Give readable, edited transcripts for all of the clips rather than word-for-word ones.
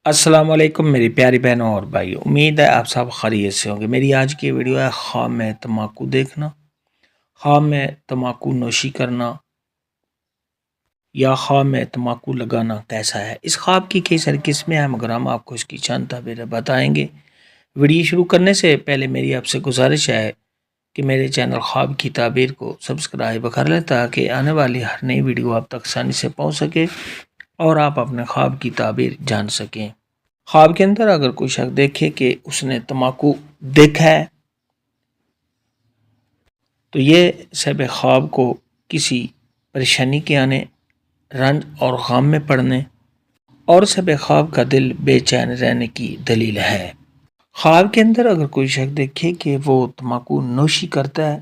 السلام علیکم میری پیاری بہنوں اور بھائی، امید ہے آپ سب خیریت سے ہوں گے۔ میری آج کی ویڈیو ہے خواب میں تمباکو دیکھنا، خواب میں تمباکو نوشی کرنا یا خواب میں تمباکو لگانا کیسا ہے۔ اس خواب کی کئی ساری قسمیں ہیں مگر ہم آپ کو اس کی چند تعبیریں بتائیں گے۔ ویڈیو شروع کرنے سے پہلے میری آپ سے گزارش ہے کہ میرے چینل خواب کی تعبیر کو سبسکرائب کر لیں تاکہ آنے والی ہر نئی ویڈیو آپ تک آسانی سے پہنچ سکے اور آپ اپنے خواب کی تعبیر جان سکیں۔ خواب کے اندر اگر کوئی شخص دیکھے کہ اس نے تمباکو دیکھا ہے تو یہ صاحب خواب کو کسی پریشانی کے آنے، رنج اور غم میں پڑنے اور صاحب خواب کا دل بے چین رہنے کی دلیل ہے۔ خواب کے اندر اگر کوئی شخص دیکھے کہ وہ تمباکو نوشی کرتا ہے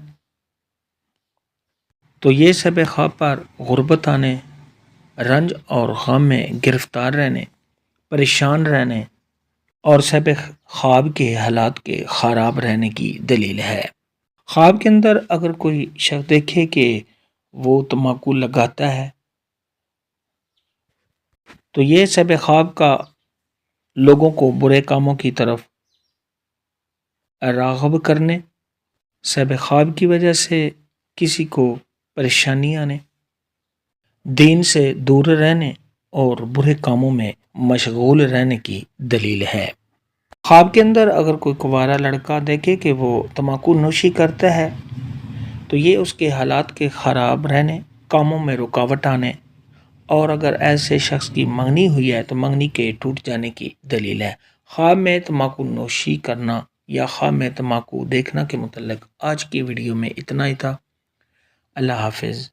تو یہ صاحب خواب پر غربت آنے، رنج اور غم میں گرفتار رہنے، پریشان رہنے اور صاحب خواب کے حالات کے خراب رہنے کی دلیل ہے۔ خواب کے اندر اگر کوئی شخص دیکھے کہ وہ تمباکو لگاتا ہے تو یہ صاحب خواب کا لوگوں کو برے کاموں کی طرف راغب کرنے، صاحب خواب کی وجہ سے کسی کو پریشانی آنے، دین سے دور رہنے اور برے کاموں میں مشغول رہنے کی دلیل ہے۔ خواب کے اندر اگر کوئی کنوارا لڑکا دیکھے کہ وہ تمباکو نوشی کرتا ہے تو یہ اس کے حالات کے خراب رہنے، کاموں میں رکاوٹ آنے اور اگر ایسے شخص کی منگنی ہوئی ہے تو منگنی کے ٹوٹ جانے کی دلیل ہے۔ خواب میں تمباکو نوشی کرنا یا خواب میں تمباکو دیکھنا کے متعلق آج کی ویڈیو میں اتنا ہی تھا۔ اللہ حافظ۔